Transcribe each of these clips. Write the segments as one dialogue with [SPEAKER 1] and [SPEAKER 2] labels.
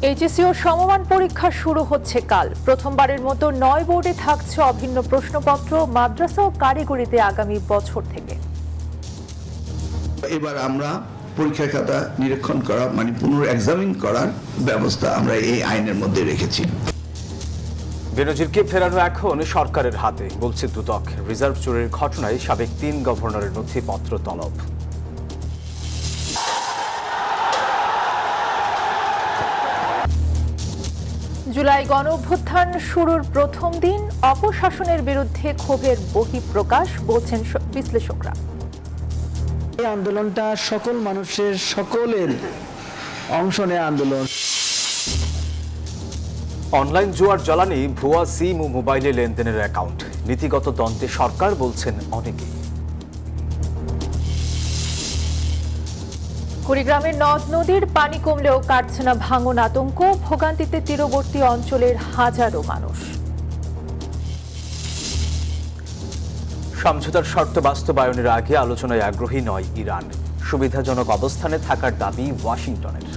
[SPEAKER 1] HSC ও সমমান পরীক্ষা শুরু হচ্ছে কাল। প্রথমবারের মতো 9 বোর্ডে থাকছে অভিন্ন প্রশ্নপত্র। মাদ্রাসা ও কারিগরিতে আগামী বছর থেকে
[SPEAKER 2] এবার আমরা পরীক্ষার খাতা নিরীক্ষণ করা মানে পুনর এক্সামিন করার ব্যবস্থা আমরা এই আইনের মধ্যে রেখেছি।
[SPEAKER 3] বেনজিরকে ফেরানো এখন সরকারের হাতে, বলছে দুদক। রিজার্ভ চুরির ঘটনায় সাবেক 3 গভর্নরের নথিপত্র তলব।
[SPEAKER 1] জুলাই গণঅভ্যুত্থান শুরুর প্রথম দিন অপশাসনের বিরুদ্ধে ক্ষোভের বহিঃপ্রকাশ, বলছেন বিশ্লেষকরা।
[SPEAKER 4] এই আন্দোলনটা সকল মানুষের সকলের অংশ নেয় আন্দোলন।
[SPEAKER 3] অনলাইন জুয়ার জ্বালানি ভুয়া সিম ও মোবাইলে লেনদেনের অ্যাকাউন্ট। নীতিগত দ্বন্দ্বে সরকার, বলছেন অনেকেই।
[SPEAKER 1] কুড়িগ্রামের নদ নদীর পানি কমলেও কাটছে না ভাঙন আতঙ্ক। ভোগান্তিতে তীরবর্তী অঞ্চলের হাজারো মানুষ।
[SPEAKER 3] সমঝোতার শর্ত বাস্তবায়নের আগে আলোচনায় আগ্রহী নয় ইরান। সুবিধাজনক অবস্থানে থাকার দাবি ওয়াশিংটনের।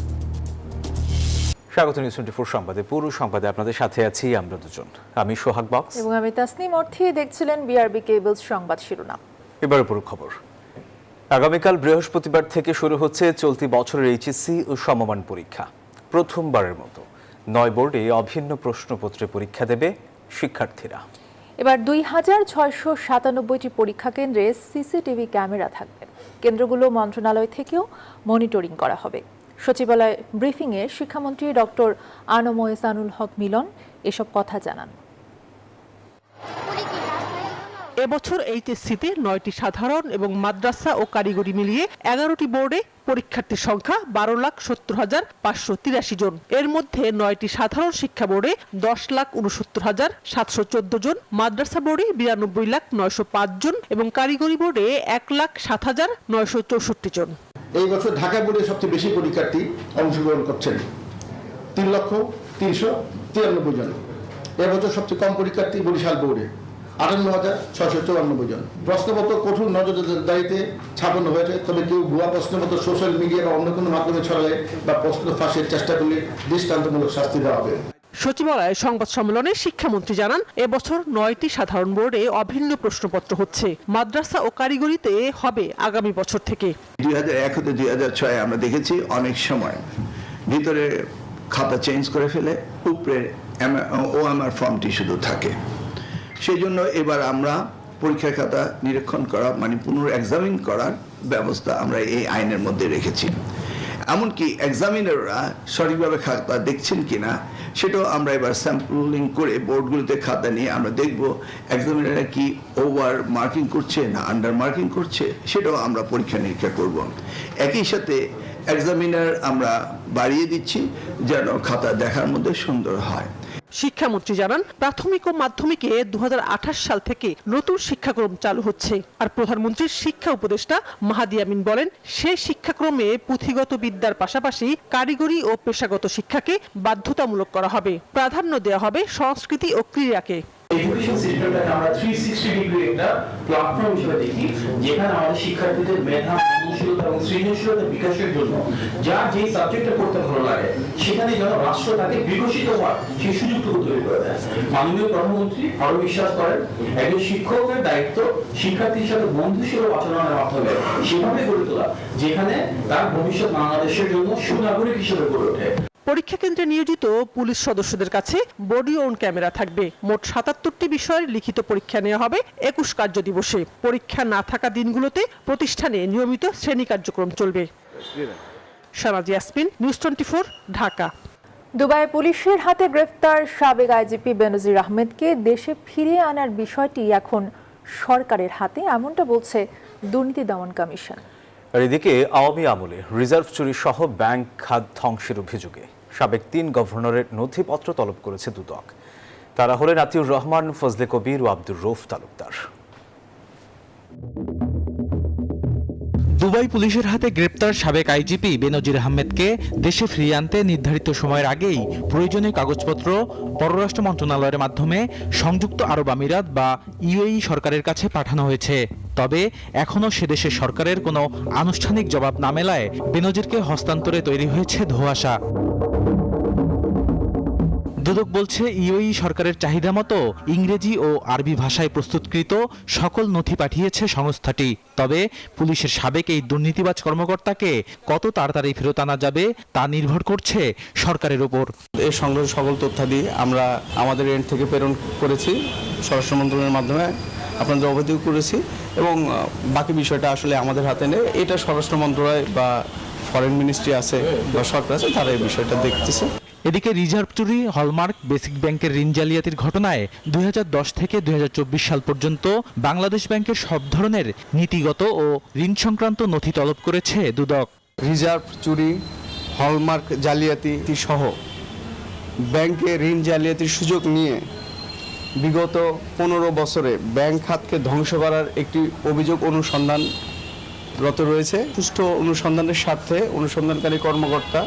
[SPEAKER 3] স্বাগত নিউজ 24 সংবাদে। পুরো সংবাদে আপনাদের সাথে আছি আমরা দুজন। আমি সোহাগ বক্স
[SPEAKER 1] এবং আমি তাসনিম অর্থী। দেখছিলেন বিআরবি কেবলস সংবাদ শিরোনাম।
[SPEAKER 3] এবার পুরো খবর। আগামীকাল বৃহস্পতিবার থেকে শুরু হচ্ছে চলতি বছরের এইচএসসি ও সমমান পরীক্ষা। প্রথমবারের মতো 9 বোর্ডে অভিন্ন প্রশ্নপত্রে পরীক্ষা দেবে শিক্ষার্থীরা।
[SPEAKER 1] এবার 2697টি পরীক্ষা কেন্দ্রে সিসিটিভি ক্যামেরা থাকবে। কেন্দ্রগুলো মন্ত্রণালয় থেকেও মনিটরিং করা হবে। সচিবালয় ব্রিফিংয়ে শিক্ষামন্ত্রী ডক্টর আনম এহসানুল হক মিলন এসব কথা জানান।
[SPEAKER 5] এবছর এইচএসসিতে 9টি সাধারণ এবং মাদ্রাসা ও কারিগরি মিলিয়ে 11টি বোর্ডে পরীক্ষার্থীর সংখ্যা 12,70,583 জন। এর মধ্যে 9টি সাধারণ শিক্ষা বোর্ডে 10,69,714 জন, মাদ্রাসা বোর্ডে 92,905 জন এবং কারিগরি বোর্ডে 1,07,964 জন।
[SPEAKER 6] এই বছর ঢাকা বোর্ডে সবচেয়ে বেশি পরীক্ষার্থী অংশগ্রহণ করছেন, 3,393 জন। এবছর সবচেয়ে কম পরীক্ষার্থী বরিশাল বোর্ডে 58,694 জন। প্রশ্নপত্র কঠোর নজরদারিতে ছাপানো হয়েছে, তবে কেউ ভুয়া প্রশ্নপত্র সোশ্যাল মিডিয়া বা অন্য কোনো মাধ্যমে ছড়ালে বা প্রশ্ন ফাঁসের চেষ্টা করলে দৃষ্টান্তমূলক শাস্তি দেওয়া হবে।
[SPEAKER 5] সচিবালয়ে সংবাদ সম্মেলনে শিক্ষামন্ত্রী জানান, এবছর 9টি সাধারণ বোর্ডে অভিন্ন প্রশ্নপত্র হচ্ছে। মাদ্রাসা ও কারিগরিতে হবে আগামী বছর থেকে।
[SPEAKER 2] 2001 হতে 2006 আমরা দেখেছি অনেক সময় ভিতরে খাতা চেঞ্জ করে ফেলে, উপরে ওএমআর ফর্মটি শুধু থাকে। সেই জন্য এবার আমরা পরীক্ষার খাতা নিরীক্ষণ করা মানে পুনর এক্সামিন করার ব্যবস্থা আমরা এই আইনের মধ্যে রেখেছি। এমনকি এক্সামিনাররা সঠিকভাবে খাতা দেখছেন কিনা সেটাও আমরা এবার স্যাম্পলিং করে বোর্ডগুলোতে খাতা নিয়ে আমরা দেখব এক্সামিনাররা কি ওভার মার্কিং করছে না আন্ডার মার্কিং করছে, সেটাও আমরা পরীক্ষা নিরীক্ষা করব। একই সাথে এক্সামিনার আমরা বাড়িয়ে দিচ্ছি যেন খাতা দেখার মধ্যে সুন্দর হয়।
[SPEAKER 5] শিক্ষামন্ত্রী জানান, প্রাথমিক ও মাধ্যমিকে 2028 সাল থেকে নতুন শিক্ষাক্রম চালু হচ্ছে। আর প্রধানমন্ত্রীর শিক্ষা উপদেষ্টা মাহাদি আমিন বলেন, সেই শিক্ষাক্রমে পুঁথিগত বিদ্যার পাশাপাশি কারিগরি ও পেশাগত শিক্ষাকে বাধ্যতামূলক করা হবে। প্রাধান্য দেওয়া হবে সংস্কৃতি ও ক্রীড়াকে।
[SPEAKER 7] এডুকেশন সিস্টেমটাকে আমরা 360 ডিগ্রি একটা প্ল্যাটফর্ম হিসেবে দেখি, যেখানে আমাদের শিক্ষার্থীদের মেধা, মননশীলতা এবং সৃজনশীলতা বিকাশের জন্য যার যে সাবজেক্টটা পড়তে ভালো লাগে সেখানে যেন রাষ্ট্র তাকে বিকশিত হওয়ার সেই সুযোগটুকু তৈরি করে দেয়। মাননীয় প্রধানমন্ত্রী আরো বিশ্বাস করেন, একজন শিক্ষকের দায়িত্ব শিক্ষার্থীর সাথে বন্ধুসুলভ আচরণের মাধ্যমে সেভাবে গড়ে তোলা যেখানে তার ভবিষ্যৎ বাংলাদেশের জন্য সুনাগরিক হিসেবে গড়ে ওঠে।
[SPEAKER 5] পরীক্ষা কেন্দ্রে নিয়োজিত পুলিশ সদস্যদের কাছে বডি ওন ক্যামেরা থাকবে। মোট 77টি বিষয়ের লিখিত পরীক্ষা নেওয়া হবে 21 কার্য দিবসে। পরীক্ষা না থাকা দিনগুলোতে প্রতিষ্ঠানে নিয়মিত শ্রেণী কার্যক্রম চলবে। শাহনাজ ইয়াসমিন, নিউজ 24, ঢাকা।
[SPEAKER 1] দুবাই পুলিশের হাতে গ্রেফতার সাবেক আইজিপি বেনজির আহমেদকে দেশে ফিরিয়ে আনার বিষয়টি এখন সরকারের হাতে, এমনটা বলছে দুর্নীতি দমন কমিশন।
[SPEAKER 3] আর এদিকে আওয়ামী আমলে রিজার্ভ চুরি সহ ব্যাংক খাত ধ্বংসের অভিযোগে সাবেক 3 গভর্নরের নথিপত্র তলব করেছে দুদক। তারা হলেন আতিউর রহমান, ফজলে কবির ও আব্দুর রউফ তালুকদার।
[SPEAKER 8] দুবাই পুলিশের হাতে গ্রেপ্তার সাবেক আইজিপি বেনজির আহমেদকে দেশে ফিরিয়ে আনতে নির্ধারিত সময়ের আগেই প্রয়োজনীয় কাগজপত্র পররাষ্ট্র মন্ত্রণালয়ের মাধ্যমে সংযুক্ত আরব আমিরাত বা ইউএই সরকারের কাছে পাঠানো হয়েছে। তবে এখনও সেদেশের সরকারের কোনো আনুষ্ঠানিক জবাব না মেলায় বেনজিরকে হস্তান্তরে তৈরি হয়েছে ধোঁয়াশা। দুদক বলছে ইউএই সরকারের চাহিদা মতো ইংরেজি ও আরবি ভাষায় প্রস্তুতকৃত সকল নথি পাঠিয়েছে সংস্থাটি। তবে পুলিশের সাবেক এই দুর্নীতিবাজ কর্মকর্তাকে কত তাড়াতাড়ি ফেরত আনা যাবে তা নির্ভর করছে সরকারের উপর।
[SPEAKER 9] এই সংগ্রহ সকল তথ্যাদি আমরা আমাদের এন্ড থেকে প্রেরণ করেছি, স্বরাষ্ট্র মন্ত্রণালয়ের মাধ্যমে আপনাদের অবহিত করেছি, এবং বাকি বিষয়টা আসলে আমাদের হাতে নেই। এটা স্বরাষ্ট্র মন্ত্রণালয় বা ফরেন মিনিস্ট্রি আছে বা সরকার আছে, তারা এই বিষয়টা দেখতেছে।
[SPEAKER 8] এদিকে রিজার্ভ চুরি, হলমার্ক, বেসিক ব্যাংকের ঋণ জালিয়াতির ঘটনায় 2010 থেকে 2024 সাল পর্যন্ত বাংলাদেশ ব্যাংকের সব ধরনের নীতিগত ও ঋণ সংক্রান্ত নথি তলব করেছে দুদক।
[SPEAKER 9] রিজার্ভ চুরি, হলমার্ক জালিয়াতি সহ ব্যাংকে ঋণ জালিয়াতির সুযোগ নিয়ে বিগত 15 বছরে ব্যাংক খাতকে ধ্বংস করার একটি অভিযোগ অনুসন্ধানরত রয়েছে। সুষ্ঠু অনুসন্ধানের স্বার্থে অনুসন্ধানকারী কর্মকর্তা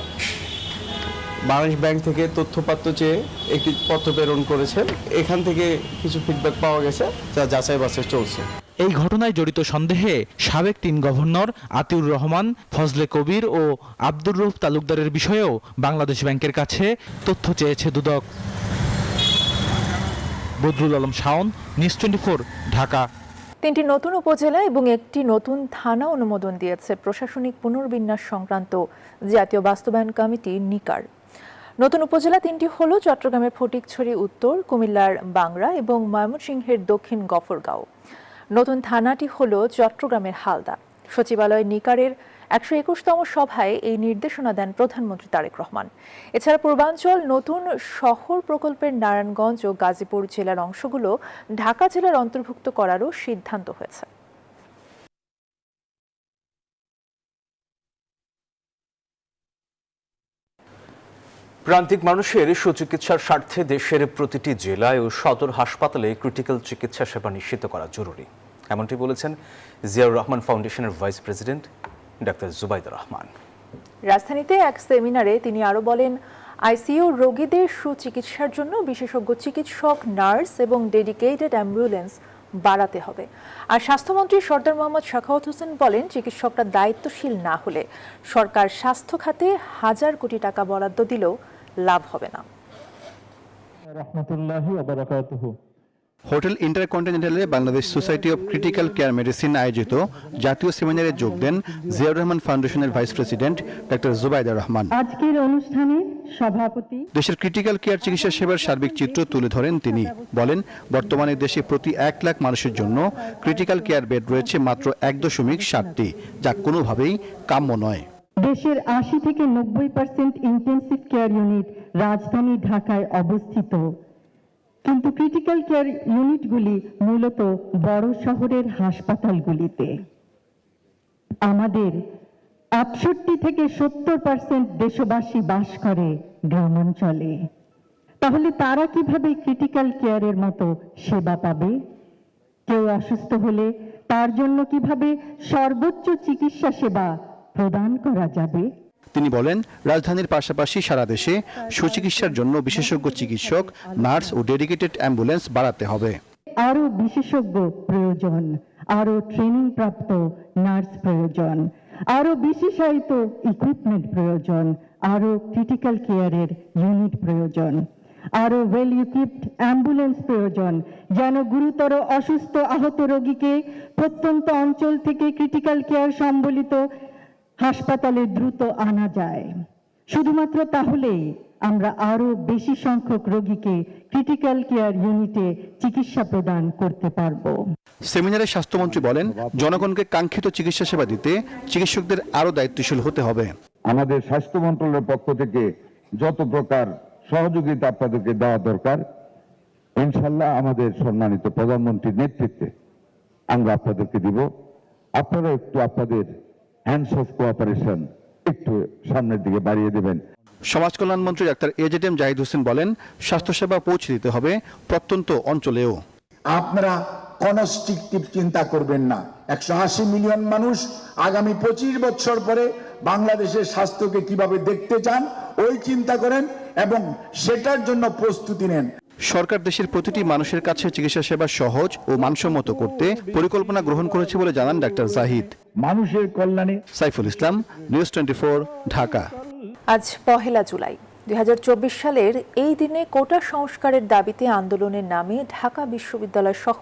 [SPEAKER 9] বাংলাদেশ ব্যাংক থেকে তথ্যপাত্র চেয়ে একটি পত্র প্রেরণ করেছে। এখান থেকে কিছু ফিডব্যাক পাওয়া গেছে, যা যাচাই বাছাই চলছে।
[SPEAKER 8] এই ঘটনায় জড়িত সন্দেহে সাবেক 3 গভর্নর আতিউর রহমান, ফজলে কবির ও আব্দুর রউফ তালুকদারের বিষয়েও বাংলাদেশ ব্যাংকের কাছে তথ্য চেয়েছে দুদক। বদরুল আলম শাওন, নিউজ 24, ঢাকা।
[SPEAKER 1] 3টি নতুন উপজেলা এবং একটি নতুন থানা অনুমোদন দিয়েছে প্রশাসনিক পুনর্বিন্যাস সংক্রান্ত জাতীয় বাস্তবায়ন কমিটি নিকার। নতুন উপজেলা 3টি হল চট্টগ্রামের ফটিকছড়ি উত্তর, কুমিল্লার বাংরা এবং ময়মনসিংহের দক্ষিণ গফরগাঁও। নতুন থানাটি হল চট্টগ্রামের হালদা। সচিবালয় নিকারের 121তম সভায় এই নির্দেশনা দেন প্রধানমন্ত্রী তারেক রহমান। এছাড়া পূর্বাঞ্চল নতুন শহর প্রকল্পের নারায়ণগঞ্জ ও গাজীপুর জেলার অংশগুলো ঢাকা জেলার অন্তর্ভুক্ত করারও সিদ্ধান্ত হয়েছে।
[SPEAKER 3] প্রান্তিক মানুষের সুচিকিৎসার স্বার্থে দেশের প্রতিটি জেলায় ও সদর হাসপাতালে ক্রিটিক্যাল চিকিৎসা সেবা নিশ্চিত করা জরুরি, এমনটি বলেছেন জিয়াউর রহমান ফাউন্ডেশনের vice president doctor Zubaida Rahman.
[SPEAKER 1] রাজধানীতে এক সেমিনারে তিনি আরো বলেন, আইসিইউ রোগীদের সুচিকিৎসার জন্য বিশেষজ্ঞ চিকিৎসক, নার্স এবং ডেডিকেটেড অ্যাম্বুলেন্স বাড়াতে হবে। আর স্বাস্থ্যমন্ত্রী সরদার মোহাম্মদ সাখাওয়াত হোসেন বলেন, চিকিৎসকরা দায়িত্বশীল না হলে সরকার স্বাস্থ্য খাতে হাজার কোটি টাকা বরাদ্দ দিলেও লাভ হবে না।
[SPEAKER 10] হোটেল ইন্টারকন্টিনেন্টালে Bangladesh society of critical care medicine আয়োজিত জাতীয় সেমিনারে যোগ দেন জিয়াউর রহমান ফাউন্ডেশনের vice president doctor Zubaida Rahman.
[SPEAKER 11] আজকের অনুষ্ঠানে সভাপতি
[SPEAKER 10] দেশের ক্রিটিক্যাল কেয়ার চিকিৎসা সেবার সার্বিক চিত্র তুলে ধরেন তিনি। বলেন, বর্তমানে দেশে প্রতি 1 লাখ মানুষের জন্য ক্রিটিক্যাল কেয়ার বেড রয়েছে মাত্র 1.7টি, যা কোনোভাবেই কাম্য নয়।
[SPEAKER 11] দেশের 80 থেকে 90% ইন্টেনসিভ কেয়ার ইউনিট রাজধানী ঢাকায় অবস্থিত, কিন্তু ক্রিটিক্যাল কেয়ার ইউনিটগুলি মূলত বড় শহরের হাসপাতালগুলিতে। আমাদের 68 থেকে 70% দেশবাসী বাস করে গ্রামাঞ্চলে। তাহলে তারা কিভাবে ক্রিটিক্যাল কেয়ারের মতো সেবা পাবে? কেউ অসুস্থ হলে তার জন্য কিভাবে সর্বোচ্চ চিকিৎসা সেবা প্রদান করা যাবে?
[SPEAKER 10] তিনি বলেন, রাজধানীর পাশাপাশি সারা দেশে সুচিকিৎসার জন্য বিশেষজ্ঞ চিকিৎসক, নার্স ও ডেডিকেটেড অ্যাম্বুলেন্স বাড়াতে হবে।
[SPEAKER 11] আরো বিশেষজ্ঞ প্রয়োজন, আরো ট্রেনিং প্রাপ্ত নার্স প্রয়োজন, আরো বিশেষায়িত ইকুইপমেন্ট প্রয়োজন, আরো ক্রিটিক্যাল কেয়ারের ইউনিট প্রয়োজন, আরো ওয়েল ইকুইপড অ্যাম্বুলেন্স প্রয়োজন, যেন গুরুতর অসুস্থ আহত রোগীকে প্রত্যন্ত অঞ্চল থেকে ক্রিটিক্যাল কেয়ার সম্বলিত হাসপাতালে দ্রুত আনা যায়। শুধুমাত্র তাহলেই আমরা আরো বেশি সংখ্যক রোগীকে ক্রিটিক্যাল কেয়ার ইউনিটে চিকিৎসা প্রদান করতে পারব।
[SPEAKER 10] সেমিনারে স্বাস্থ্যমন্ত্রী বলেন, জনগণকে কাঙ্ক্ষিত চিকিৎসা সেবা দিতে চিকিৎসকদের আরো দায়িত্বশীল হতে হবে।
[SPEAKER 12] আমাদের স্বাস্থ্য মন্ত্রণালয়ের পক্ষ থেকে যত প্রকার সহযোগিতা আপনাদেরকে দেওয়া দরকার, ইনশাল্লাহ আমাদের সম্মানিত প্রধানমন্ত্রীর নেতৃত্বে আমরা আপনাদেরকে দিব। আপনারা একটু আপনাদের হ্যান্ডস অফ কোঅপারেশন একটু সামনের দিকে বাড়িয়ে দেবেন।
[SPEAKER 10] সমাজ কল্যাণ মন্ত্রী ডাক্তার এজেডএম জাহিদ হোসেন বলেন, স্বাস্থ্যসেবা পৌঁছে দিতে হবে প্রত্যন্ত অঞ্চলেও।
[SPEAKER 13] আপনারা কনস্ট্রাকটিভ চিন্তা করবেন না। 180 মিলিয়ন মানুষ আগামী 25 বছর পরে বাংলাদেশের স্বাস্থ্যকে কিভাবে দেখতে চান ওই চিন্তা করেন এবং সেটার জন্য প্রস্তুতি নেন।
[SPEAKER 10] সরকার দেশের প্রতিটি মানুষের কাছে চিকিৎসা সেবা সহজ ও মানসম্মত করতে পরিকল্পনা গ্রহণ করেছে বলে জানান ডাক্তার জাহিদ।
[SPEAKER 12] মানুষের কল্যাণে
[SPEAKER 10] সাইফুল ইসলাম, নিউজ 24, ঢাকা।
[SPEAKER 1] আজ 1 জুলাই। 2024 সালের এই দিনে কোটা সংস্কারের দাবিতে আন্দোলনের নামে ঢাকা বিশ্ববিদ্যালয় সহ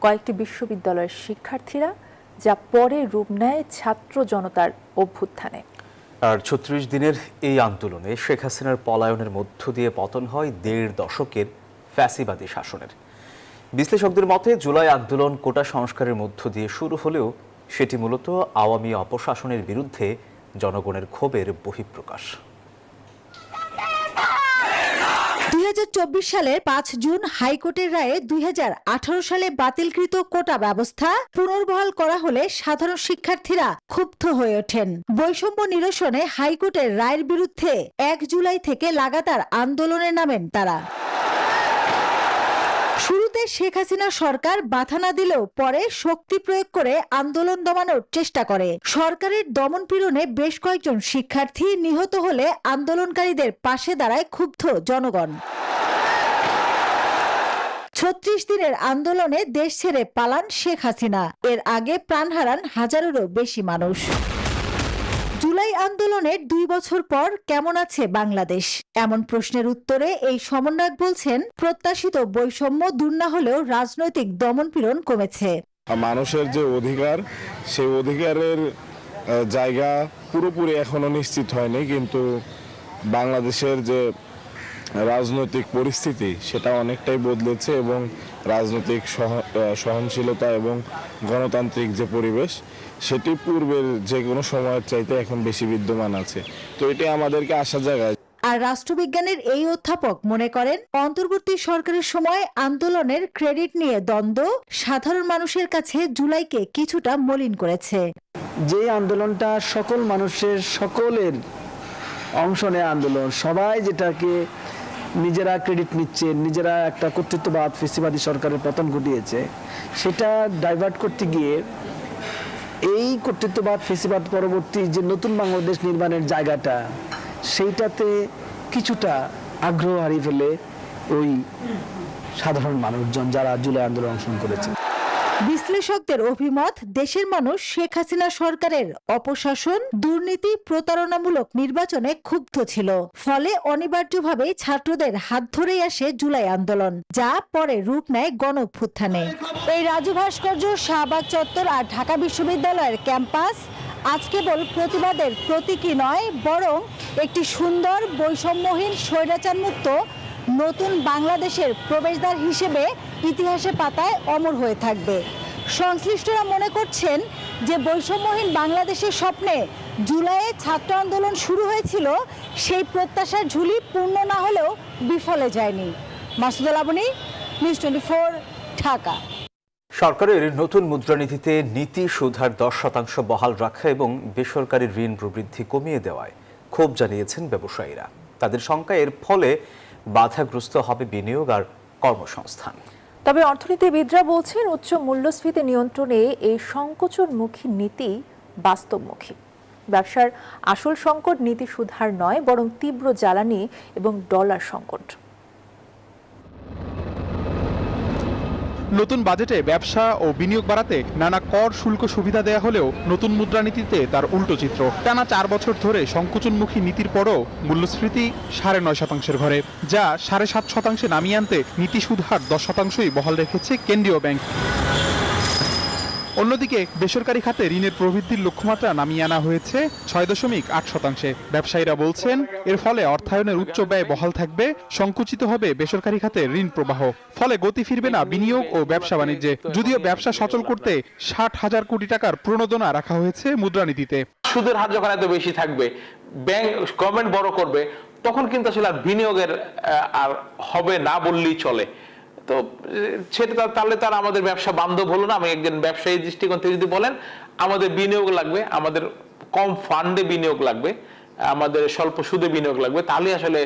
[SPEAKER 1] কয়েকটি বিশ্ববিদ্যালয়ের শিক্ষার্থীরা, যা পরে রূপ নেয় ছাত্র জনতার অভ্যুত্থানে।
[SPEAKER 3] আর 36 দিনের এই আন্দোলনে শেখ হাসিনার পলায়নের মধ্য দিয়ে পতন হয় 1.5 দশকের ফ্যাসিবাদী শাসনের। বিশ্লেষকদের মতে জুলাই আন্দোলন কোটা সংস্কারের মধ্য দিয়ে শুরু হলেও সেটি মূলত আওয়ামী অপশাসনের বিরুদ্ধে জনগণের ক্ষোভের বহিঃপ্রকাশ।
[SPEAKER 14] 2024 সালের 5 জুন হাইকোর্টের রায়ে 2018 সালে বাতিলকৃত কোটা ব্যবস্থা পুনর্বহাল করা হলে সাধারণ শিক্ষার্থীরা ক্ষুব্ধ হয়ে ওঠেন। বৈষম্য নিরসনে হাইকোর্টের রায়ের বিরুদ্ধে 1 জুলাই থেকে লাগাতার আন্দোলনে নামেন তারা। শুরুতে শেখ হাসিনা সরকার বাধা না দিলেও পরে শক্তি প্রয়োগ করে আন্দোলন দমানোর চেষ্টা করে। সরকারের দমনপীড়নে বেশ কয়েকজন শিক্ষার্থী নিহত হলে আন্দোলনকারীদের পাশে দাঁড়ায় ক্ষুব্ধ জনগণ। 36 দিনের আন্দোলনে দেশ ছেড়ে পালান শেখ হাসিনা। এর আগে প্রাণ হারান হাজারেরও বেশি মানুষ। জুলাই আন্দোলনের 2 বছর পর কেমন আছে বাংলাদেশ? এমন প্রশ্নের উত্তরে এই সমন্বয়ক বলছেন, প্রত্যাশিত বৈষম্য দূর না হলেও রাজনৈতিক দমনপীড়ন কমেছে।
[SPEAKER 15] মানুষের যে অধিকার, সেই অধিকারের জায়গা পুরোপুরি এখনো নিশ্চিত হয়নি, কিন্তু বাংলাদেশের যে রাজনৈতিক পরিস্থিতি সেটা অনেকটাই বদলেছে এবং রাজনৈতিক সহনশীলতা এবং গণতান্ত্রিক যে পরিবেশ সেটি পূর্বের যে কোনো সময়ের চাইতে এখন বেশি বিদ্যমান আছে। তো এটি আমাদেরকে আশা জাগায়।
[SPEAKER 14] আর রাষ্ট্রবিজ্ঞানের এই অধ্যাপক মনে করেন, অন্তর্বর্তী সরকারের সময় আন্দোলনের ক্রেডিট নিয়ে দ্বন্দ্ব সাধারণ মানুষের কাছে জুলাইকে কিছুটা মলিন করেছে।
[SPEAKER 4] যে আন্দোলনটা সকল মানুষের সকলের অংশ নেয় আন্দোলন, সবাই যেটাকে নিজেরা ক্রেডিট নিচ্ছে, নিজেরা একটা কর্তৃত্ববাদ ফেসিবাদী সরকারের পতন ঘটিয়েছে, সেটা ডাইভার্ট করতে গিয়ে এই কর্তৃত্ববাদ ফেসিবাদ পরবর্তী যে নতুন বাংলাদেশ নির্মাণের জায়গাটা, সেইটাতে কিছুটা আগ্রহ হারিয়ে ফেলে ওই সাধারণ মানুষজন যারা জুলাই আন্দোলনে অংশগ্রহণ করেছে।
[SPEAKER 14] বিশ্লেষকদের অভিমত, দেশের মানুষ শেখ হাসিনা সরকারের অপশাসন, দুর্নীতি, প্রতারণামূলক নির্বাচনে ক্ষুব্ধ ছিল। ফলে অনিবার্যভাবেই ছাত্রদের হাত ধরেই আসে জুলাই আন্দোলন, যা পরে রূপ নেয় গণঅভ্যুত্থানে। এই রাজু ভাস্কর্য, শাহবাগ চত্বর আর ঢাকা বিশ্ববিদ্যালয়ের ক্যাম্পাস আজ কেবল প্রতিবাদের প্রতীকী নয়, বরং একটি সুন্দর বৈষম্যহীন স্বৈরাচারমুক্ত নতুন বাংলাদেশের প্রবেশদ্বার হিসেবে ইতিহাসে পাতায় অমর হয়ে থাকবে। সংশ্লিষ্টরা মনে করছেন যে বৈষম্যহীন বাংলাদেশের স্বপ্নে জুলাইয়ে ছাত্র আন্দোলন শুরু হয়েছিল, সেই প্রত্যাশার ঝুলি পূর্ণ না হলেও বিফলে যায়নি। মাসুদুল আবনী, নিউজ 24, ঢাকা।
[SPEAKER 3] সরকারের নতুন মুদ্রানীতিতে নীতি সুধার 10% বহাল রাখা এবং বেসরকারি ঋণ প্রবৃদ্ধি কমিয়ে দেওয়ায় ক্ষোভ জানিয়েছেন ব্যবসায়ীরা। তাদের শঙ্কা, এর ফলে বাধাগ্রস্ত হবে বিনিয়োগ আর কর্মসংস্থান।
[SPEAKER 1] তবে অর্থনীতিবিদরা বলছেন, উচ্চ মূল্যস্ফীতি নিয়ন্ত্রণে এই সংকোচনমুখী নীতি বাস্তবমুখী। ব্যবসার আসল সংকট নীতি সুধার নয়, বরং তীব্র জ্বালানি এবং ডলার সংকট।
[SPEAKER 16] নতুন বাজেটে ব্যবসা ও বিনিয়োগ বাড়াতে নানা কর শুল্ক সুবিধা দেয়া হলেও নতুন মুদ্রানীতিতে তার উল্টো চিত্র। টানা 4 বছর ধরে সংকোচনমুখী নীতির পরও মূল্যস্ফীতি 9.5% ঘরে, যা 7.5% নামিয়ে আনতে নীতি সুদ হার 10%ই বহাল রেখেছে কেন্দ্রীয় ব্যাংক। অন্যদিকে বেসরকারি খাতে ঋণের প্রবৃদ্ধির লক্ষ্যমাত্রা নামিয়ে আনা হয়েছে 6.8%। ব্যবসায়ীরা বলছেন, এর ফলে অর্থায়নের উচ্চ ব্যয় বহাল থাকবে, সংকুচিত হবে বেসরকারি খাতে ঋণ প্রবাহ, ফলে গতি ফিরবে না বিনিয়োগ ও ব্যবসা বাণিজ্যে। যদিও ব্যবসা সচল করতে 60,000 কোটি টাকার প্রণোদনা রাখা হয়েছে মুদ্রানীতিতে।
[SPEAKER 7] সুদের হার যখন এত বেশি থাকবে, ব্যাংক গভর্নমেন্ট বড় করবে, তখন কিন্তু আসলে আর বিনিয়োগের আর হবে না বললেই চলে। তো সেটা তাহলে তার আমাদের ব্যবসা বান্ধব হলো না। আমি একজন ব্যবসায়ী দৃষ্টিকোণ থেকে যদি বলেন, আমাদের বিনিয়োগ লাগবে, আমাদের কম ফান্ডে বিনিয়োগ লাগবে, আমাদের স্বল্প সুদে বিনিয়োগ লাগবে, তাহলে আসলে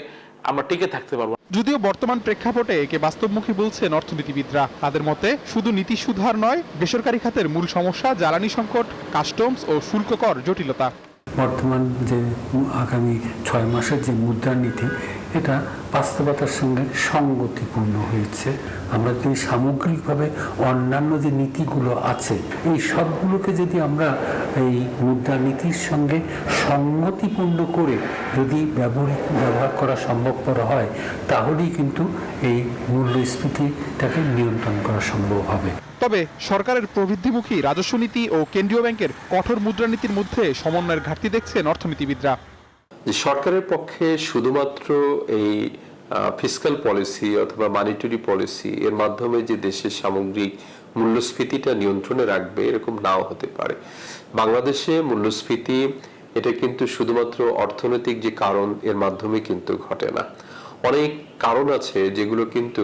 [SPEAKER 7] আমরা টিকে থাকতে পারবো।
[SPEAKER 16] যদিও বর্তমান প্রেক্ষাপটে একে বাস্তবমুখী বলছেন অর্থনীতিবিদরা। তাদের মতে শুধু নীতি সুধার নয়, বেসরকারি খাতের মূল সমস্যা জ্বালানি সংকট, কাস্টমস ও শুল্ক কর জটিলতা।
[SPEAKER 17] বর্তমান যে আগামী 6 মাসের যে মুদ্রানীতি, এটা বাস্তবতার সঙ্গে সঙ্গতিপূর্ণ হয়েছে। আমরা যদি সামগ্রিকভাবে অন্যান্য যে নীতিগুলো আছে এই সবগুলোকে যদি আমরা এই মুদ্রানীতির সঙ্গে সঙ্গতিপূর্ণ করে যদি ব্যবহার করা সম্ভবপর হয় তাহলেই কিন্তু এই মূল্যস্ফীতিটাকে নিয়ন্ত্রণ করা সম্ভব হবে।
[SPEAKER 16] তবে সরকারের প্রবৃদ্ধিমুখী রাজস্ব নীতি ও কেন্দ্রীয় ব্যাংকের কঠোর মুদ্রানীতির মধ্যে সমন্বয়ের ঘাটতি দেখছেন অর্থনীতিবিদরা।
[SPEAKER 18] সরকারের পক্ষে শুধুমাত্র এই ফিসক্যাল পলিসি অথবা মনিটারি পলিসি এর মাধ্যমে যে দেশের সামগ্রিক মূল্যস্ফীতিটা নিয়ন্ত্রণে রাখবে এরকম নাও হতে পারে। বাংলাদেশে মূল্যস্ফীতি এটা কিন্তু শুধুমাত্র অর্থনৈতিক যে কারণ এর মাধ্যমে কিন্তু ঘটে না। অনেক কারণ আছে যেগুলো কিন্তু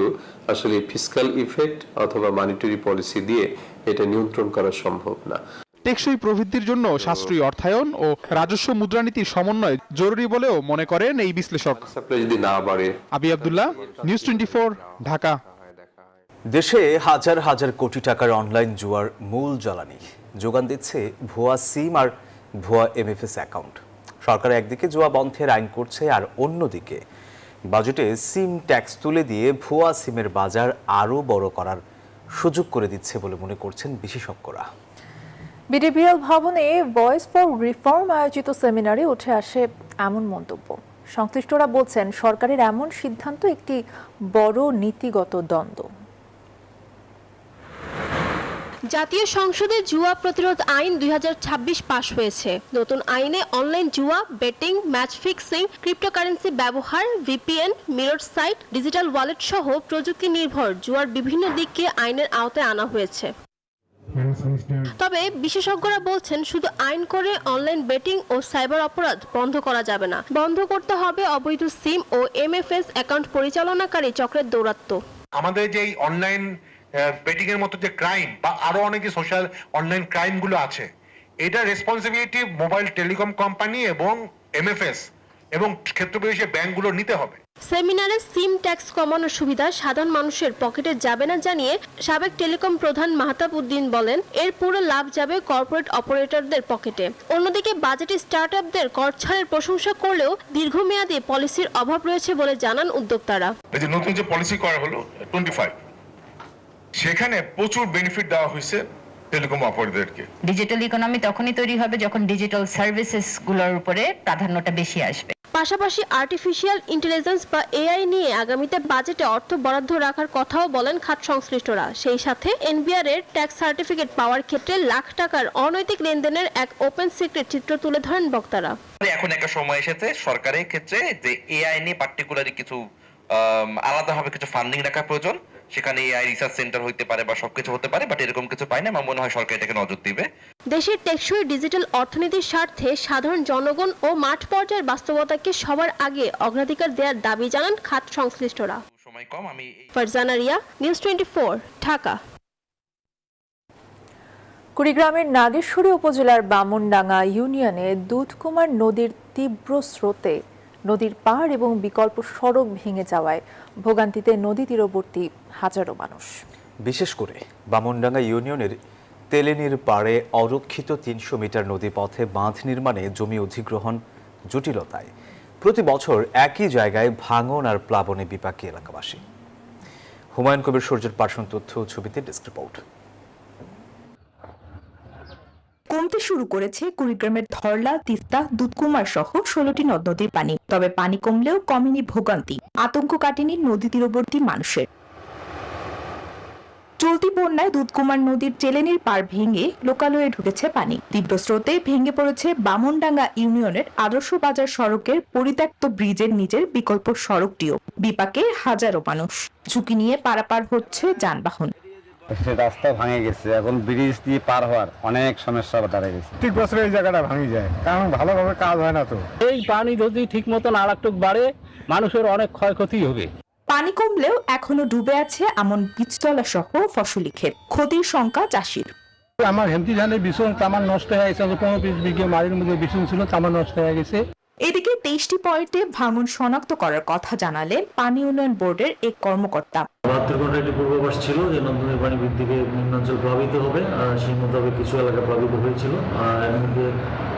[SPEAKER 18] আসলে ফিসক্যাল ইফেক্ট অথবা মনিটারি পলিসি দিয়ে এটা নিয়ন্ত্রণ করা সম্ভব না।
[SPEAKER 16] টেকসই প্রবৃদ্ধির জন্য সাশ্রয়ী অর্থায়ন ও রাজস্ব মুদ্রানীতির সমন্বয় জরুরি বলেও মনে করেন এই বিশ্লেষক।
[SPEAKER 18] যদি না বাড়ে।
[SPEAKER 16] আবি আব্দুল্লাহ, নিউজ 24, ঢাকা।
[SPEAKER 3] দেশে হাজার হাজার কোটি টাকার অনলাইন জুয়ার মূল জ্বালানি যোগান দিচ্ছে ভুয়া সিম আর ভুয়া এমএফএস অ্যাকাউন্ট। সরকার একদিকে জুয়া বন্ধের আইন করছে আর অন্যদিকে বাজেটে সিম ট্যাক্স তুলে দিয়ে ভুয়া সিমের বাজার আরও বড় করার সুযোগ করে দিচ্ছে বলে মনে করছেন বিশেষজ্ঞরা।
[SPEAKER 1] বিডিবিএল ভবনে ভয়েস ফর রিফর্ম আয়োজিত সেমিনারে উঠে আসে এমন মন্তব্য। সংশ্লিষ্টরা বলছেন সরকারের এমন সিদ্ধান্ত একটি বড় নীতিগত দ্বন্দ্ব।
[SPEAKER 19] জাতীয় সংসদে জুয়া প্রতিরোধ আইন 2026 পাশ হয়েছে। নতুন আইনে অনলাইন জুয়া, বেটিং, ম্যাচ ফিক্সিং, ক্রিপ্টোকারেন্সি ব্যবহার, VPN, mirror site, digital wallet সহ প্রযুক্তি নির্ভর জুয়ার বিভিন্ন দিককে আইনের আওতায় আনা হয়েছে। তবে বিশেষজ্ঞরা বলছেন শুধু আইন করে অনলাইন বেটিং ও সাইবার অপরাধ বন্ধ করা যাবে না। বন্ধ করতে হবে অবৈধ সিম ও এমএফএস অ্যাকাউন্ট পরিচালনাকারী চক্রের দৌরাত্ম্য।
[SPEAKER 20] আমাদের যে অনলাইন বেটিং এর মতো যে ক্রাইম বা আরো অনেক সোশ্যাল অনলাইন ক্রাইম গুলো আছে, এটা রেসপন্সিবিলিটি মোবাইল টেলিকম কোম্পানি এবং এমএফএস এবং ক্ষেত্রবিশেষে ব্যাংকগুলো নিতে হবে।
[SPEAKER 19] সেমিনারে সিম ট্যাক্স কমানোর সুবিধা সাধারণ মানুষের পকেটে যাবে না জানিয়ে সাবেক টেলিকম প্রধান মাহতাব উদ্দিন বলেন এর পুরো লাভ যাবে কর্পোরেট অপারেটরদের পকেটে। অন্যদিকে বাজেটে স্টার্টআপদের কর ছাড়ের প্রশংসা করলেও দীর্ঘমেয়াদী পলিসির অভাব রয়েছে বলে জানান উদ্যোক্তারা।
[SPEAKER 20] এই যে নতুন যে পলিসি করা হলো 25, সেখানে প্রচুর বেনিফিট দেওয়া হয়েছে টেলিকম অপারেটরদেরকে।
[SPEAKER 21] ডিজিটাল ইকোনমি তখনই তৈরি হবে যখন ডিজিটাল সার্ভিসেস গুলোর উপরে প্রাধান্যটা বেশি আসবে।
[SPEAKER 19] পাশাপাশি আর্টিফিশিয়াল ইন্টেলিজেন্স বা এআই নিয়ে আগামীতে বাজেটে অর্থ বরাদ্দ রাখার কথাও বলেন খাত সংশ্লিষ্টরা। সেই সাথে এনবিআর এর ট্যাক্স সার্টিফিকেট পাওয়ার ক্ষেত্রে লাখ টাকার অনৈতিক লেনদেনের এক ওপেন সিক্রেট চিত্র তুলে ধরেন বক্তারা।
[SPEAKER 22] এখন একটা সময় এসেছে সরকারের ক্ষেত্রে যে এআই নিয়ে পার্টিকুলারলি কিছু আলাদাভাবে কিছু ফান্ডিং রাখা প্রয়োজন। সেখানে এআই রিসার্চ সেন্টার হইতে পারে বা সবকিছু হতে পারে, বাট এরকম কিছু পাই না। আমার মনে হয় সরকার এটাকে নজর দিবে।
[SPEAKER 19] দেশের টেকসই ডিজিটাল অর্থনীতির স্বার্থে সাধারণ জনগণ ও মাঠ পর্যায়ের বাস্তবতাকে সবার আগে অগ্রাধিকার দেওয়ার দাবি জানান খাত সংশ্লিষ্টরা।
[SPEAKER 22] সময় কম, আমি
[SPEAKER 19] ফারজানা রিয়া, নিউজ 24, ঢাকা।
[SPEAKER 1] কুড়িগ্রামের নাগেশ্বরী উপজেলার বামনডাঙ্গা ইউনিয়নে দুধকুমার নদীর তীব্র স্রোতে নদীর পাড় এবং বিকল্প সড়ক ভেঙে যাওয়ায় ভোগান্তিতে নদী তীরবর্তী হাজারো মানুষ।
[SPEAKER 3] বিশেষ করে বামনডাঙ্গা ইউনিয়নের তেলেনির পাড়ে অরক্ষিত 300 মিটার নদী পথে বাঁধ নির্মাণে জমি অধিগ্রহণ জটিলতায় প্রতি বছর একই জায়গায় ভাঙন আর প্লাবনে বিপাকী এলাকাবাসী। হুমায়ুন কবির সূর্যের পাঠানো তথ্য ছবিতে ডেস্ক রিপোর্ট।
[SPEAKER 23] কমতে শুরু করেছে কুড়িগ্রামের ধরলা, তিস্তা, দুধকুমার সহ 16টি নদ নদীর পানি। তবে পানি কমলেও কমেনি ভোগান্তি, আতঙ্ক কাটেনি নদী তীরবর্তী মানুষের। চলতি বন্যায় দুধকুমার নদীর চেলেনির পাড় ভেঙে লোকালয়ে ঢুকেছে পানি। তীব্র স্রোতে ভেঙে পড়েছে বামনডাঙ্গা ইউনিয়নের আদর্শ বাজার সড়কের পরিত্যক্ত ব্রিজের নিচের বিকল্প সড়কটিও। বিপাকে হাজারো মানুষ, ঝুঁকি নিয়ে পারাপার হচ্ছে যানবাহন।
[SPEAKER 24] রাস্তা ভাঙে গেছে, এখন ব্রিজ দিয়ে পার হওয়ার অনেক সমস্যা দাঁড়িয়ে গেছে। ঠিক বছর এই জায়গাটা ভাঙে যায়, কারণ ভালোভাবে কাজ হয় না। তো
[SPEAKER 25] এই পানি যদি ঠিক মতন আরেকটু বাড়ে মানুষের অনেক ক্ষয়ক্ষতি হবে।
[SPEAKER 23] পানি কমলেও এখনো ডুবে আছে এমন বীজতলা সহ ফসলি ক্ষেত, ক্ষতির শঙ্কা চাষির।
[SPEAKER 25] আমার হেমতি ধানের বিছন তামার নষ্ট হয়ে গেছে, 15-20 বিঘে মাটির মধ্যে বিছন ছিল, তামার নষ্ট হয়ে গেছে।
[SPEAKER 23] এদিকে 23টি পয়েন্টে ভাঙন শনাক্ত করার কথা জানালেন পানি উন্নয়ন বোর্ডের এক কর্মকর্তা।
[SPEAKER 2] 72 ঘন্টা একটি পূর্বাভাস ছিল যে নন্দনের পানি বৃদ্ধিতে নিম্নাঞ্চল প্লাবিত হবে, সেই মোতাবেক কিছু এলাকা প্লাবিত হয়েছিল। এর মধ্যে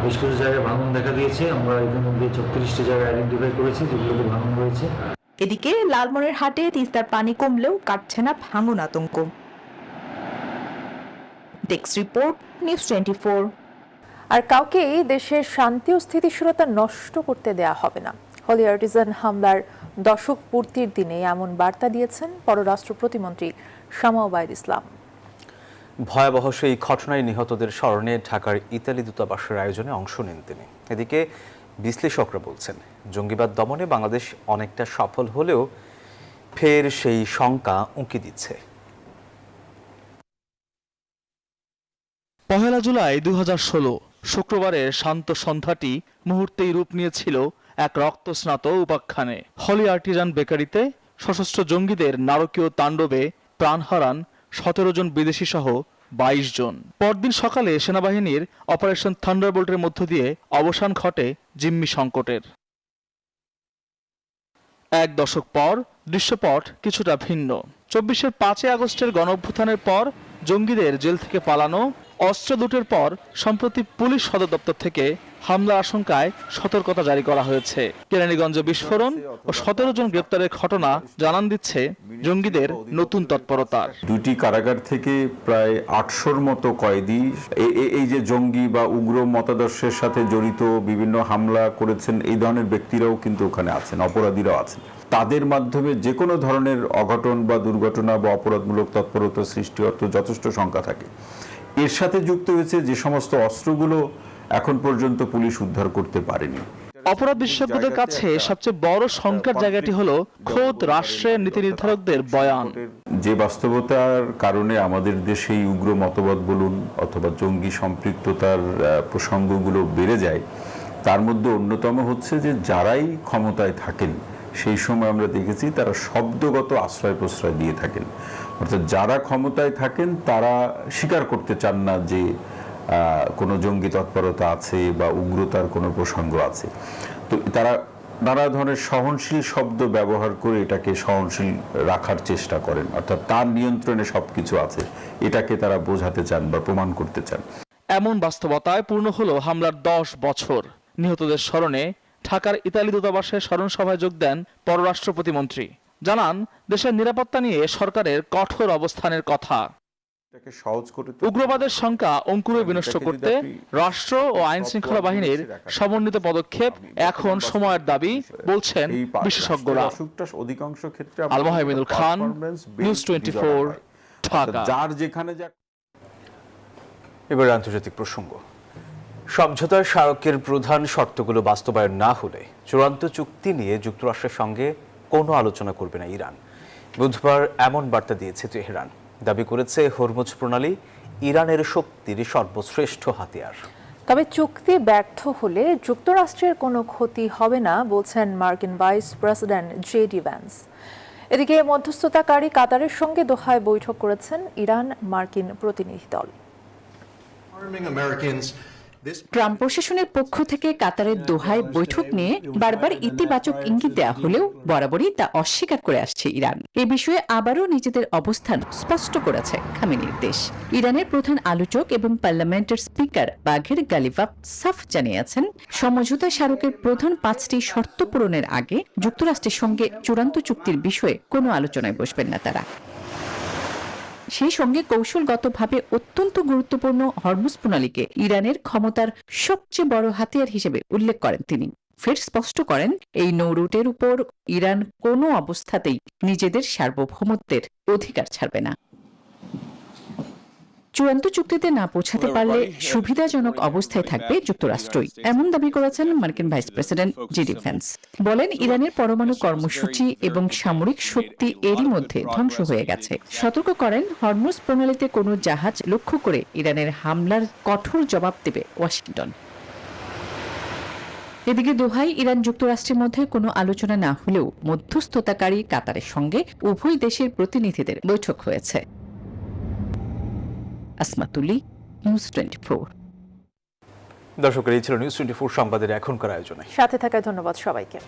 [SPEAKER 2] বেশ কিছু জায়গায় ভাঙন দেখা দিয়েছে। আমরা ইতিমধ্যে 36টি জায়গায় আইডেন্টিফাই করেছি যেগুলোতে ভাঙন হয়েছে।
[SPEAKER 23] এদিকে লালমনিরহাটে তিস্তার পানি কমলেও কাটছে না ভাঙন আতঙ্ক। Desk report, news 24।
[SPEAKER 1] আর কাউকে দেশের শান্তি ও স্থিতিশীলতা নষ্ট করতে দেয়া হবে না। হোলি আর্টিজান হামলার দশক পূর্তির দিনে এমন বার্তা দিয়েছেন পররাষ্ট্র প্রতিমন্ত্রী শামা ওবায়দ ইসলাম।
[SPEAKER 3] ভয়াবহ সেই ঘটনায় নিহতদের স্মরণে ঢাকার ইতালি দূতাবাসের আয়োজনে অংশ নেন তিনি। এদিকে বিশ্লেষকরা বলছেন, জঙ্গিবাদ দমনে বাংলাদেশ অনেকটা সফল হলেও ফের সেই শঙ্কা উঁকি দিচ্ছে।
[SPEAKER 5] 1 জুলাই 2016 শুক্রবারের শান্ত সন্ধ্যাটি মুহূর্তেই রূপ নিয়েছিল এক রক্তস্নাত উপাখ্যানে। হলি আর্টিজান বেকারিতে সশস্ত্র জঙ্গিদের নারকীয় তাণ্ডবে প্রাণ হারান 17 জন বিদেশি সহ 22 জন। পরদিন সকালে সেনাবাহিনীর অপারেশন থান্ডারবোল্টের মধ্য দিয়ে অবসান ঘটে জিম্মি সংকটের। এক দশক পর দৃশ্যপট কিছুটা ভিন্ন। 24-এর 5 আগস্টের গণঅভ্যুত্থানের পর জঙ্গিদের জেল থেকে পালানো, অস্ত্র লুটের পর সম্প্রতি পুলিশ সদর দপ্তর থেকে হামলা আশঙ্কায় সতর্কতা জারি করা হয়েছে। কেরানীগঞ্জে বিস্ফোরণ ও 17 জন গ্রেপ্তারের ঘটনা জানান দিচ্ছে জঙ্গিদের নতুন তৎপরতার।
[SPEAKER 6] 2টি কারাগার থেকে প্রায় 800-র মতো কয়েদি এই যে জঙ্গি বা উগ্র মতাদর্শের সাথে জড়িত বিভিন্ন হামলা করেছেন এই ধরনের ব্যক্তিরাও কিন্তু ওখানে আছেন, অপরাধীরাও আছেন। তাদের মাধ্যমে যে কোনো ধরনের অঘটন বা দুর্ঘটনা বা অপরাধমূলক তৎপরতা সৃষ্টি অর্থ যথেষ্ট সংখ্যা থাকে। এর সাথে যুক্ত হয়েছে যে সমস্ত অস্ত্রগুলো এখন পর্যন্ত পুলিশ উদ্ধার করতে পারেনি।
[SPEAKER 5] অপরাধ বিশেষজ্ঞদের কাছে সবচেয়ে বড় শঙ্কার জায়গাটি হলো খোদ রাষ্ট্রের নীতি নির্ধারকদের বয়ান।
[SPEAKER 6] যে বাস্তবতার কারণে আমাদের দেশে এই উগ্র মতবাদ বলুন অথবা জঙ্গি সম্পৃক্ততার প্রসঙ্গগুলো বেড়ে যায়, তার মধ্যে অন্যতম হচ্ছে যে যারাই ক্ষমতায় থাকেন সেই সময় আমরা দেখেছি তারা শব্দগত আশ্রয় প্রশ্রয় দিয়ে থাকেন। অর্থাৎ যারা ক্ষমতায় থাকেন তারা স্বীকার করতে চান না যে কোনো জঙ্গি তৎপরতা আছে বা উগ্রতার কোনো প্রসঙ্গ আছে। তো তারা নানা ধরনের সহনশীল শব্দ ব্যবহার করে এটাকে সহনশীল রাখার চেষ্টা করেন, অর্থাৎ তার নিয়ন্ত্রণে সবকিছু আছে, এটাকে তারা বোঝাতে চান বা প্রমাণ করতে চান।
[SPEAKER 5] এমন বাস্তবতায় পূর্ণ হলো হামলার 10 বছর। নিহতদের স্মরণে ঢাকার ইতালি দূতাবাসের স্মরণ সভায় যোগ দেন পররাষ্ট্র প্রতিমন্ত্রী। জানান, দেশের নিরাপত্তা নিয়ে সরকারের কঠোর অবস্থানের কথা। উগ্রবাদের সংখ্যা অঙ্কুরে বিনষ্ট করতে রাষ্ট্র ও আইন শৃঙ্খলা বাহিনীর সমন্বিত পদক্ষেপ এখন সময়ের দাবি বলছেন বিশেষজ্ঞরা। আলমহামিদুল খান, নিউজ 24, ঢাকা।
[SPEAKER 3] এবার আন্তর্জাতিক প্রসঙ্গ। সমঝোতার স্মারকের প্রধান শর্তগুলো বাস্তবায়ন না হলে চূড়ান্ত চুক্তি নিয়ে যুক্তরাষ্ট্রের সঙ্গে কোনো আলোচনা করবে না ইরান। বুধবার এমন বার্তা দিয়েছে তেহরান। দাবি করেছে হরমুজ প্রণালী ইরানের শক্তির সর্বশ্রেষ্ঠ হাতিয়ার।
[SPEAKER 1] তবে চুক্তি ব্যর্থ হলে যুক্তরাষ্ট্রের কোনো ক্ষতি হবে না বলছেন মার্কিন ভাইস প্রেসিডেন্ট জেডি ভ্যান্স। এদিকে মধ্যস্থতাকারী কাতারের সঙ্গে দোহায় বৈঠক করেছেন ইরান মার্কিন প্রতিনিধি দল।
[SPEAKER 8] ট্রাম্প প্রশাসনের পক্ষ থেকে কাতারের দোহায় বৈঠক নিয়ে বারবার ইতিবাচক ইঙ্গিত দেওয়া হলেও বরাবরই তা অস্বীকার করে আসছে ইরান। এ বিষয়ে আবারও নিজেদের অবস্থান স্পষ্ট করেছে খামেনির দেশ। ইরানের প্রধান আলোচক এবং পার্লামেন্টের স্পিকার বাঘের গালিভাব সাফ জানিয়েছেন, সমঝোতা স্মারকের প্রধান 5টি শর্ত পূরণের আগে যুক্তরাষ্ট্রের সঙ্গে চূড়ান্ত চুক্তির বিষয়ে কোনো আলোচনায় বসবেন না তারা। সেই সঙ্গে কৌশলগতভাবে অত্যন্ত গুরুত্বপূর্ণ হরমুজ প্রণালীকে ইরানের ক্ষমতার সবচেয়ে বড় হাতিয়ার হিসেবে উল্লেখ করেন তিনি। ফের স্পষ্ট করেন, এই নৌরুটের উপর ইরান কোনো অবস্থাতেই নিজেদের সার্বভৌমত্বের অধিকার ছাড়বে না। চূড়ান্ত চুক্তিতে না পৌঁছাতে পারলে সুবিধাজনক অবস্থায় থাকবে যুক্তরাষ্ট্রই, এমন দাবি করেছেন মার্কিন ভাইস প্রেসিডেন্ট জেডি ভ্যান্স। বলেন, ইরানের পরমাণু কর্মসূচি এবং সামরিক শক্তি এরই মধ্যে ধ্বংস হয়ে গেছে। সতর্ক করেন, হরমুজ প্রণালীতে কোনো জাহাজ লক্ষ্য করে ইরানের হামলার কঠোর জবাব দেবে ওয়াশিংটন। এদিকে দোহায় ইরান যুক্তরাষ্ট্রের মধ্যে কোনো আলোচনা না হলেও মধ্যস্থতাকারী কাতারের সঙ্গে উভয় দেশের প্রতিনিধিদের বৈঠক হয়েছে। আসমাতুলি, নিউজ 24।
[SPEAKER 3] দর্শকের এই ছিল নিউজ 24 সংবাদের এখনকার আয়োজনে।
[SPEAKER 1] সাথে থাকায় ধন্যবাদ সবাইকে।